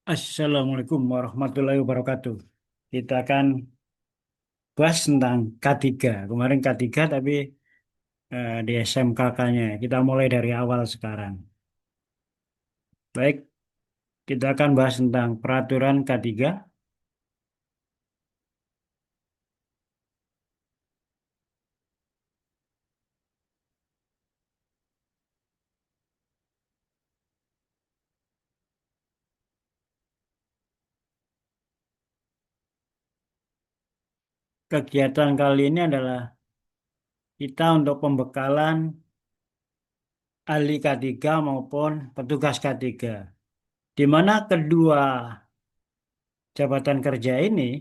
Assalamualaikum warahmatullahi wabarakatuh. Kita akan bahas tentang K3. Kemarin K3 tapi di SMKK-nya. Kita mulai dari awal sekarang. Baik, kita akan bahas tentang peraturan K3. Kegiatan kali ini adalah kita untuk pembekalan ahli K3 maupun petugas K3. Di mana kedua jabatan kerja ini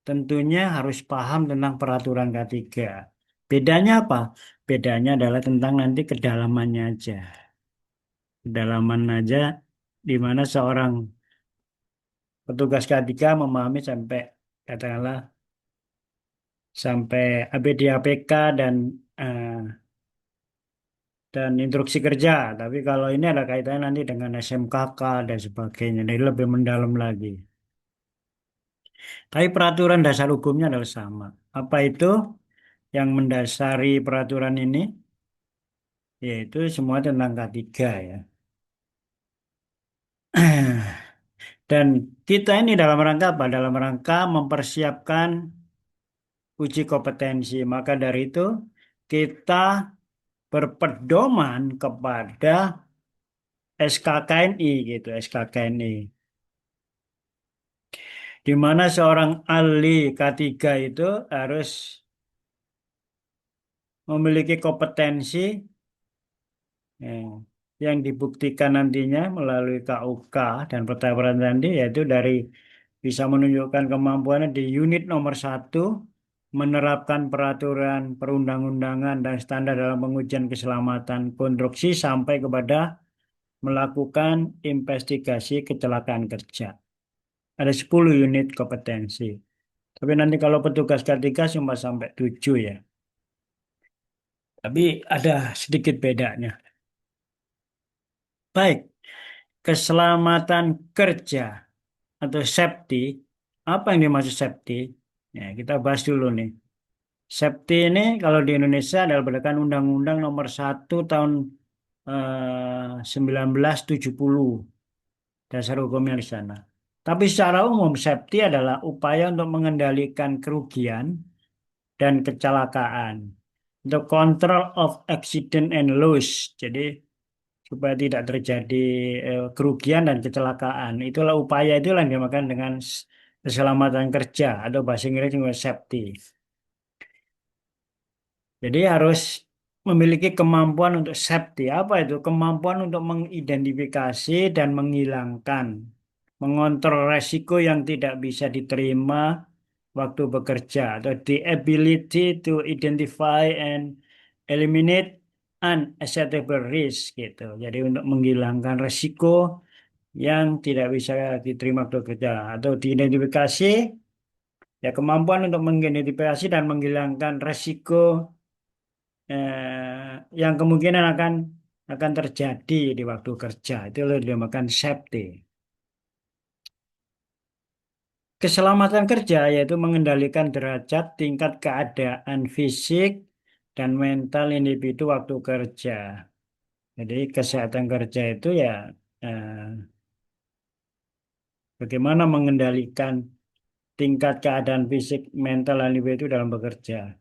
tentunya harus paham tentang peraturan K3. Bedanya apa? Bedanya adalah tentang nanti kedalamannya aja. Kedalaman aja di mana seorang petugas K3 memahami sampai katakanlah sampai APD-APK eh, dan instruksi kerja. Tapi kalau ini ada kaitannya nanti dengan SMKK dan sebagainya. Jadi lebih mendalam lagi. Tapi peraturan dasar hukumnya adalah sama. Apa itu yang mendasari peraturan ini? Yaitu semua tentang K3 ya. Dan kita ini dalam rangka apa? Dalam rangka mempersiapkan uji kompetensi. Maka dari itu kita berpedoman kepada SKKNI gitu, SKKNI. Di mana seorang ahli K3 itu harus memiliki kompetensi eh, yang dibuktikan nantinya melalui KUK dan peraturan tadi yaitu dari bisa menunjukkan kemampuannya di unit nomor 1 menerapkan peraturan perundang-undangan dan standar dalam pengujian keselamatan konstruksi sampai kepada melakukan investigasi kecelakaan kerja. Ada 10 unit kompetensi. Tapi nanti kalau petugas K3 cuma sampai 7 ya. Tapi ada sedikit bedanya. Baik, keselamatan kerja atau safety. Apa yang dimaksud safety? Ya, kita bahas dulu nih. Safety ini kalau di Indonesia adalah berdasarkan Undang-Undang Nomor 1 Tahun 1970. Dasar hukumnya di sana. Tapi secara umum safety adalah upaya untuk mengendalikan kerugian dan kecelakaan. Untuk control of accident and loss. Jadi supaya tidak terjadi kerugian dan kecelakaan. Itulah upaya itulah yang dimaksud dengan keselamatan kerja atau bahasa Inggris juga safety. Jadi harus memiliki kemampuan untuk safety. Apa itu? Kemampuan untuk mengidentifikasi dan menghilangkan, mengontrol resiko yang tidak bisa diterima waktu bekerja atau the ability to identify and eliminate unacceptable risk gitu. Jadi untuk menghilangkan resiko yang tidak bisa diterima waktu bekerja atau diidentifikasi ya kemampuan untuk mengidentifikasi dan menghilangkan resiko yang kemungkinan akan terjadi di waktu kerja itu lebih dinamakan safety. Keselamatan kerja yaitu mengendalikan derajat tingkat keadaan fisik dan mental individu waktu kerja. Jadi kesehatan kerja itu ya eh, bagaimana mengendalikan tingkat keadaan fisik, mental dan individu dalam bekerja.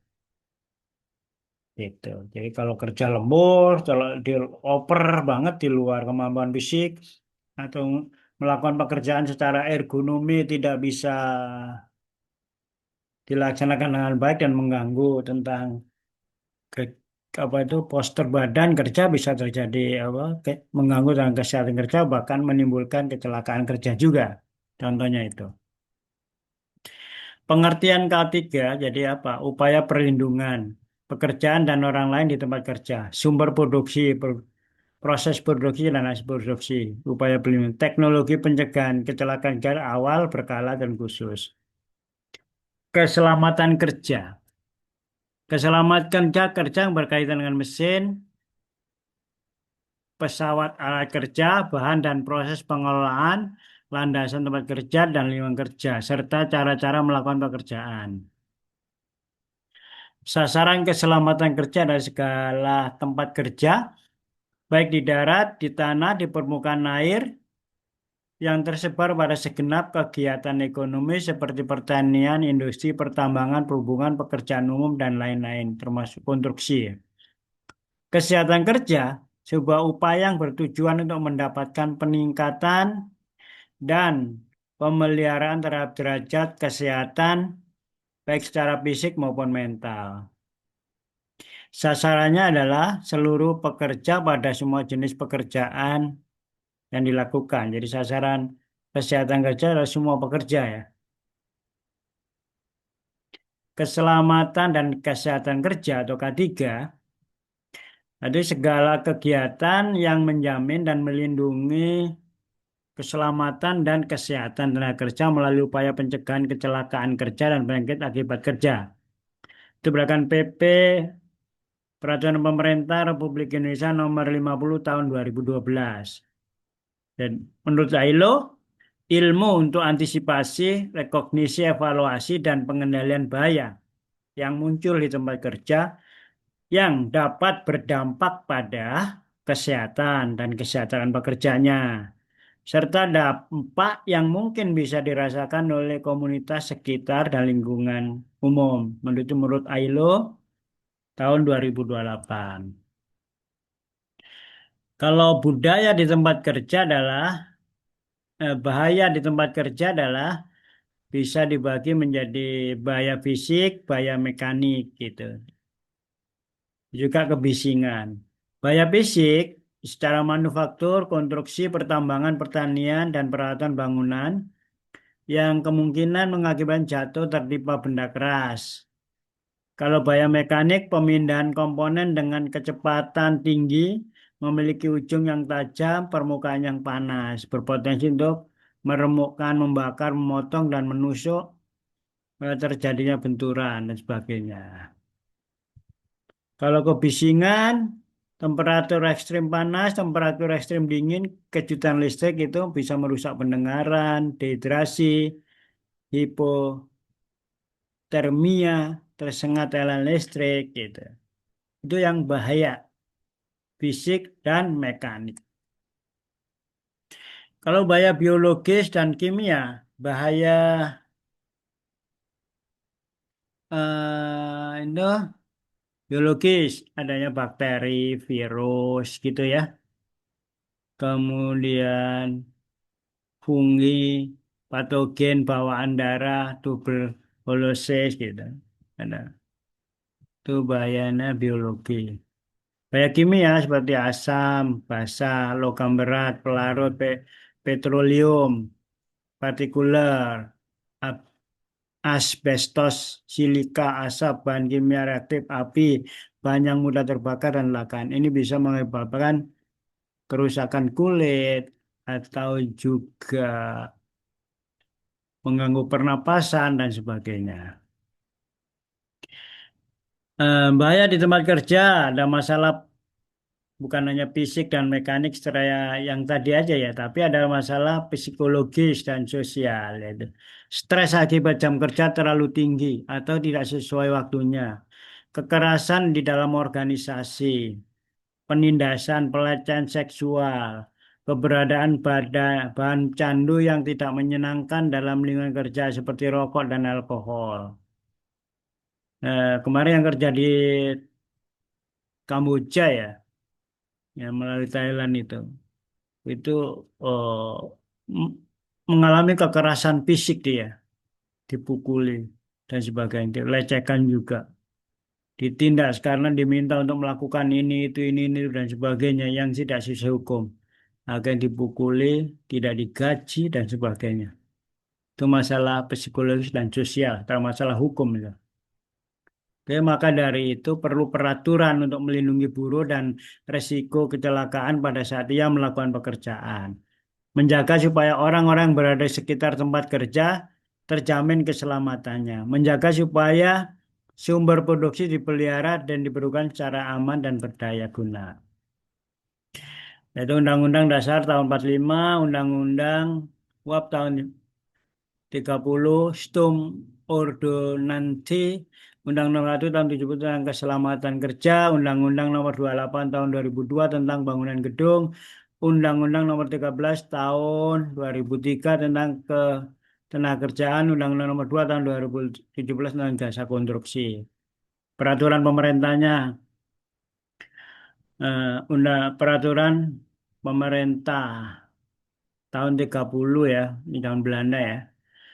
Gitu. Jadi kalau kerja lembur, kalau di oper banget di luar kemampuan fisik atau melakukan pekerjaan secara ergonomi tidak bisa dilaksanakan dengan baik dan mengganggu tentang ke- apa itu postur badan kerja bisa terjadi apa mengganggu dengan kesehatan kerja bahkan menimbulkan kecelakaan kerja juga. Contohnya itu. Pengertian K3 jadi apa? Upaya perlindungan pekerjaan dan orang lain di tempat kerja, sumber produksi, proses produksi dan hasil produksi, upaya pelindungan, teknologi pencegahan kecelakaan kerja awal, berkala, dan khusus. Keselamatan kerja. Keselamatan kerja yang berkaitan dengan mesin, pesawat alat kerja, bahan dan proses pengelolaan, landasan tempat kerja dan lingkungan kerja, serta cara-cara melakukan pekerjaan. Sasaran keselamatan kerja dari segala tempat kerja, baik di darat, di tanah, di permukaan air, yang tersebar pada segenap kegiatan ekonomi seperti pertanian, industri, pertambangan, perhubungan, pekerjaan umum, dan lain-lain, termasuk konstruksi. Kesehatan kerja, sebuah upaya yang bertujuan untuk mendapatkan peningkatan dan pemeliharaan terhadap derajat kesehatan, baik secara fisik maupun mental. Sasarannya adalah seluruh pekerja pada semua jenis pekerjaan yang dilakukan. Jadi sasaran kesehatan kerja adalah semua pekerja ya. Keselamatan dan kesehatan kerja atau K3, jadi segala kegiatan yang menjamin dan melindungi keselamatan dan kesehatan tenaga kerja melalui upaya pencegahan kecelakaan kerja dan penyakit akibat kerja. Itu berdasarkan PP Peraturan Pemerintah Republik Indonesia Nomor 50 Tahun 2012. Dan menurut ILO, ilmu untuk antisipasi, rekognisi, evaluasi, dan pengendalian bahaya yang muncul di tempat kerja yang dapat berdampak pada kesehatan dan kesehatan pekerjanya, serta dampak yang mungkin bisa dirasakan oleh komunitas sekitar dan lingkungan umum. Menurut ILO tahun 2028. Kalau budaya di tempat kerja adalah bahaya di tempat kerja adalah bisa dibagi menjadi bahaya fisik, bahaya mekanik gitu. Juga kebisingan. Bahaya fisik secara manufaktur, konstruksi, pertambangan, pertanian, dan peralatan bangunan yang kemungkinan mengakibatkan jatuh tertimpa benda keras. Kalau bahaya mekanik, pemindahan komponen dengan kecepatan tinggi, memiliki ujung yang tajam, permukaan yang panas, berpotensi untuk meremukkan, membakar, memotong, dan menusuk, terjadinya benturan, dan sebagainya. Kalau kebisingan, temperatur ekstrim panas, temperatur ekstrim dingin, kejutan listrik itu bisa merusak pendengaran, dehidrasi, hipotermia, tersengat aliran listrik gitu. Itu yang bahaya fisik dan mekanik. Kalau bahaya biologis dan kimia, bahaya itu biologis, adanya bakteri, virus gitu ya. Kemudian fungi, patogen bawaan darah, tuberkulosis gitu. Ada. Itu bahayanya biologi. Bahaya kimia seperti asam, basa, logam berat, pelarut, petroleum, partikuler, ap- asbestos, silika, asap, bahan kimia reaktif, api, bahan yang mudah terbakar dan ledakan. Ini bisa mengakibatkan kerusakan kulit atau juga mengganggu pernapasan dan sebagainya. Bahaya di tempat kerja, ada masalah bukan hanya fisik dan mekanik secara yang tadi aja ya, tapi ada masalah psikologis dan sosial, yaitu stres akibat jam kerja terlalu tinggi atau tidak sesuai waktunya, kekerasan di dalam organisasi, penindasan, pelecehan seksual, keberadaan bahan candu yang tidak menyenangkan dalam lingkungan kerja seperti rokok dan alkohol. Kemarin yang kerja di Kamboja ya, yang melalui Thailand itu m- mengalami kekerasan fisik dia, dipukuli dan sebagainya, dilecehkan juga, ditindas karena diminta untuk melakukan ini, dan sebagainya yang tidak sesuai hukum. Akan dipukuli, tidak digaji dan sebagainya. Itu masalah psikologis dan sosial, termasuk masalah hukum itu. Oke, maka dari itu perlu peraturan untuk melindungi buruh dan resiko kecelakaan pada saat ia melakukan pekerjaan. Menjaga supaya orang-orang yang berada di sekitar tempat kerja terjamin keselamatannya. Menjaga supaya sumber produksi dipelihara dan diperlukan secara aman dan berdaya guna. Yaitu Undang-Undang Dasar tahun 45, Undang-Undang UAP tahun 30, Stum Ordonansi, Undang-Undang 1 tahun 70 tentang keselamatan kerja, Undang-Undang Nomor 28 tahun 2002 tentang bangunan gedung, Undang-Undang Nomor 13 tahun 2003 tentang ketenagakerjaan, Undang-Undang Nomor 2 tahun 2017 tentang jasa konstruksi. Peraturan pemerintahnya, peraturan pemerintah tahun 30 ya, ini tahun Belanda ya.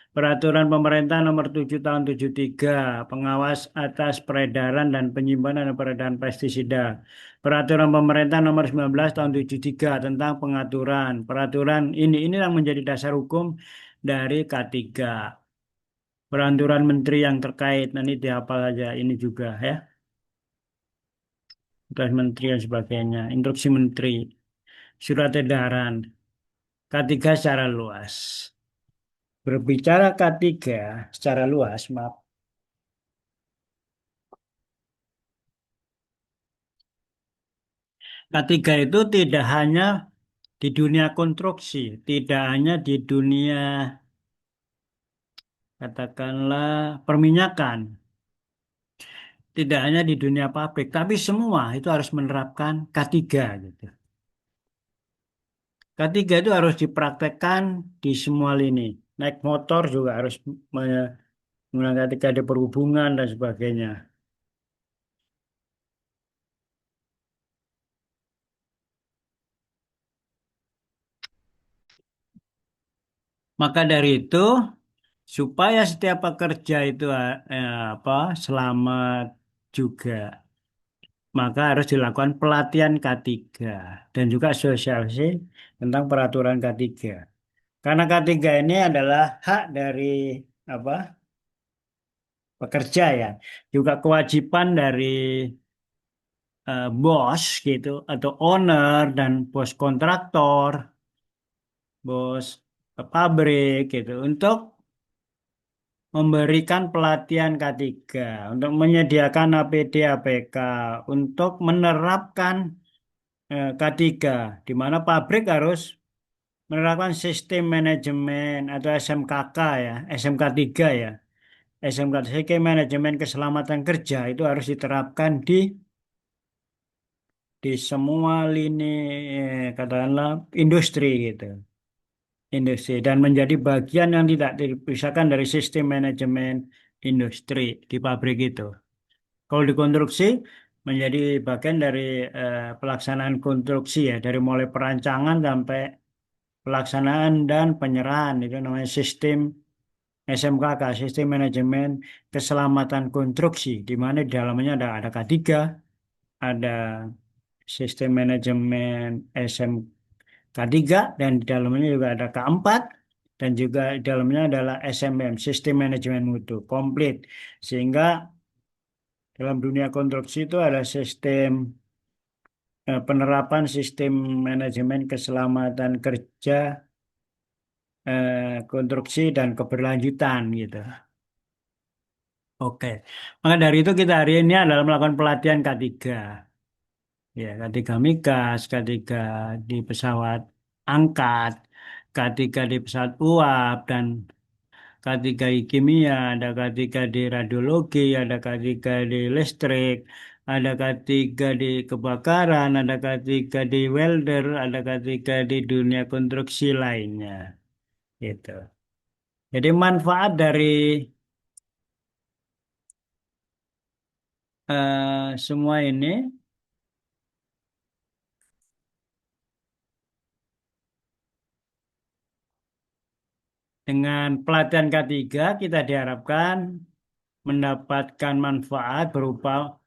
Peraturan Pemerintah Nomor 7 Tahun 73, pengawas atas peredaran dan penyimpanan dan peredaran pestisida. Peraturan Pemerintah Nomor 19 Tahun 73 tentang pengaturan. Peraturan ini yang menjadi dasar hukum dari K3. Peraturan Menteri yang terkait, nanti dihafal aja ini juga ya. Tugas Menteri dan sebagainya. Instruksi Menteri, surat edaran, K3 secara luas. Berbicara K3 secara luas, maaf. K3 itu tidak hanya di dunia konstruksi, tidak hanya di dunia katakanlah perminyakan, tidak hanya di dunia pabrik, tapi semua itu harus menerapkan K3 gitu. K3 itu harus dipraktekkan di semua lini. Naik motor juga harus menggunakan K3 di perhubungan dan sebagainya. Maka dari itu, supaya setiap pekerja itu apa selamat juga, maka harus dilakukan pelatihan K3 dan juga sosialisasi tentang peraturan K3. Karena K3 ini adalah hak dari apa pekerja ya, juga kewajiban dari bos gitu atau owner dan bos kontraktor, bos pabrik gitu untuk memberikan pelatihan K3, untuk menyediakan APD APK, untuk menerapkan K3, di mana pabrik harus menerapkan sistem manajemen atau SMKK ya, SMK 3 ya. SMK Sistem Manajemen Keselamatan Kerja itu harus diterapkan di semua lini katakanlah industri gitu. Industri dan menjadi bagian yang tidak dipisahkan dari sistem manajemen industri di pabrik itu. Kalau di konstruksi menjadi bagian dari pelaksanaan konstruksi ya, dari mulai perancangan sampai pelaksanaan dan penyerahan itu namanya sistem SMKK, Sistem Manajemen Keselamatan Konstruksi, di mana di dalamnya ada K3, ada Sistem Manajemen SMK 3, dan di dalamnya juga ada K4, dan juga di dalamnya adalah SMM, Sistem Manajemen Mutu, komplit. Sehingga dalam dunia konstruksi itu ada sistem penerapan sistem manajemen keselamatan kerja, konstruksi dan keberlanjutan gitu. Oke, maka dari itu kita hari ini adalah melakukan pelatihan K3. Ya, K3 migas, K3 di pesawat angkat, K3 di pesawat uap, dan K3 di kimia, ada K3 di radiologi, ada K3 di listrik, ada K3 di kebakaran, ada K3 di welder, ada K3 di dunia konstruksi lainnya. Gitu. Jadi manfaat dari semua ini dengan pelatihan K3 kita diharapkan mendapatkan manfaat berupa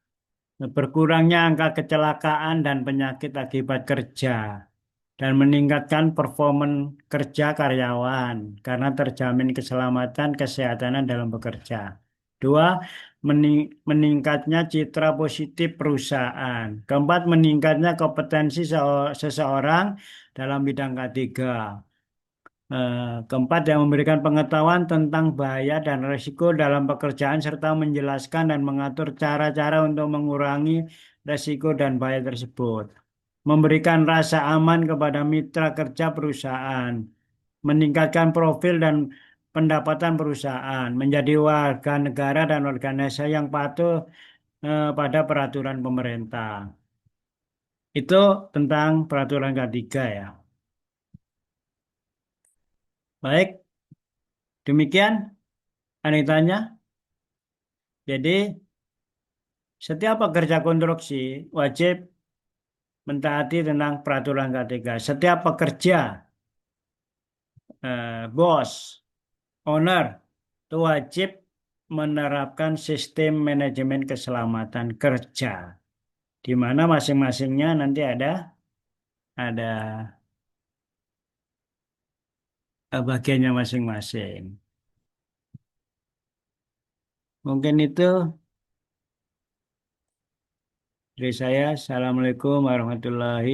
berkurangnya angka kecelakaan dan penyakit akibat kerja dan meningkatkan performa kerja karyawan karena terjamin keselamatan kesehatan dalam bekerja. Dua, meningkatnya citra positif perusahaan. Keempat, meningkatnya kompetensi seseorang dalam bidang K3. Keempat, yang memberikan pengetahuan tentang bahaya dan risiko dalam pekerjaan serta menjelaskan dan mengatur cara-cara untuk mengurangi risiko dan bahaya tersebut. Memberikan rasa aman kepada mitra kerja perusahaan. meningkatkan profil dan pendapatan perusahaan, menjadi warga negara dan organisasi yang patuh pada peraturan pemerintah. Itu tentang peraturan ketiga ya. Baik, demikian Anitanya. Jadi, setiap pekerja konstruksi wajib mentaati tentang peraturan ketiga. Setiap pekerja, bos, owner, itu wajib menerapkan sistem manajemen keselamatan kerja, di mana masing-masingnya nanti ada bagiannya masing-masing. Mungkin itu dari saya. Assalamualaikum warahmatullahi